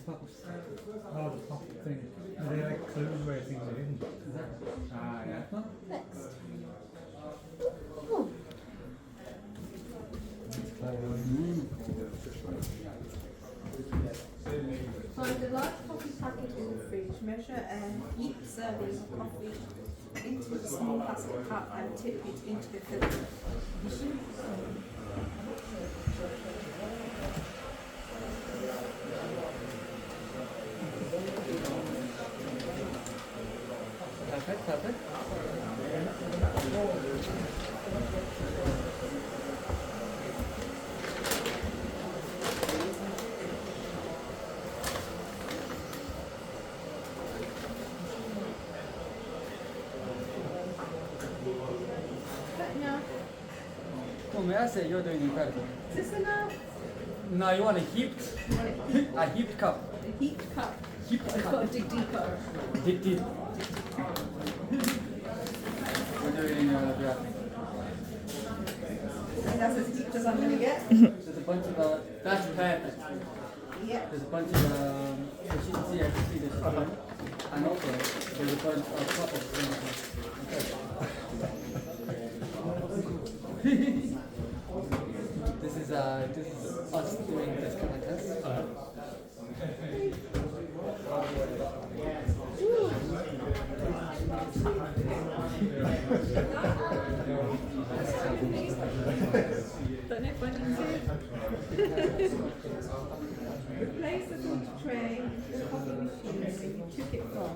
top. Oh, the top thing. Are they like clues where things are hidden? Ah, yeah. Next. Find a large coffee packet in the fridge, measure a heap serving of coffee into a small plastic cup and tip it into the filter. Perfect, perfect. Now, Well, may I say you're doing incredible. is this enough? No, you want a heaped cup. A heaped cup. Heaped I've cup. got to dig deeper. Dig deep. We're doing yeah. And that's as deep as I'm going to get. There's a bunch of that's perfect. Yeah. There's a bunch of efficiency discipline, and also there's a bunch of proper This is us doing this kind of test. Don't know if I can see it. Replace the filter tray with the coffee machine where you took it from.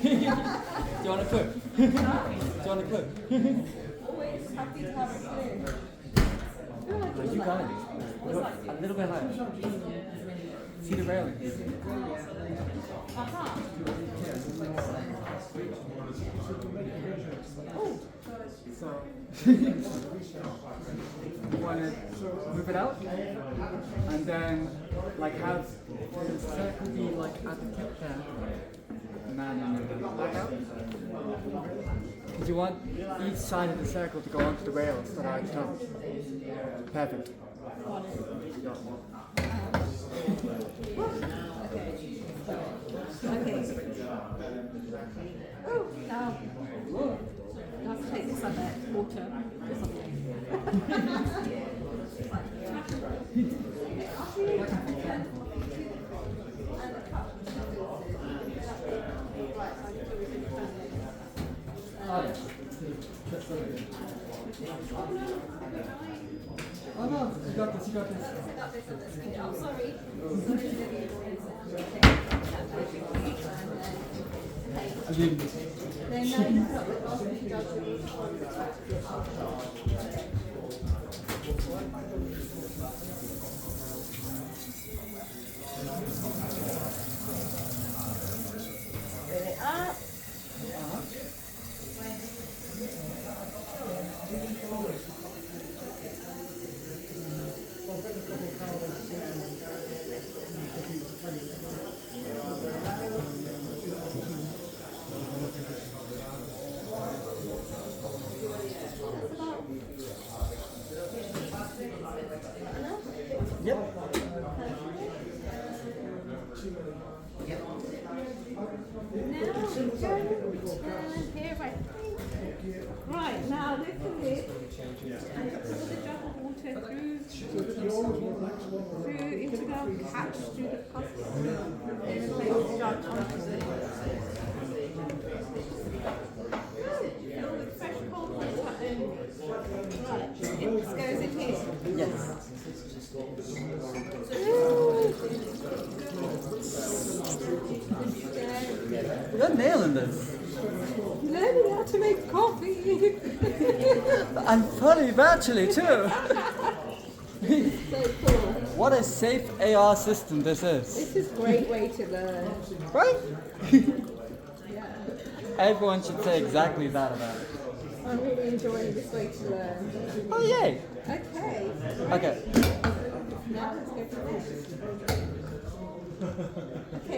Do you want a clip? Do you want a clip? Always happy to have a clue. You got it. Look, a little bit higher. See the railing? Aha. So, you want to move it out, and then like have the circle be like at the tip there, and then back out. Because you want each side of the circle to go onto the rails that are at the top. Perfect. Okay. Oh, now. I have to take this under water or something. Oh, yeah. Oh no, you got this, you got this. I'm sorry. I mean, Then now you've got the coffee Fill it up. yep. Right, now lift the lid and pour the jug of water through into the catch through the plastic. Then replace the jug onto it. Fill with fresh cold water only. Right, this goes in here. Yes. You're nailing this. Learning how to make coffee. I'm fully virtually too. So cool. What a SafeAR system this is. This is a great way to learn. Right? Yeah. Everyone should say exactly that about it. I'm really enjoying this way to learn. Oh yay! Okay. Okay. Now let's go to this. Okay,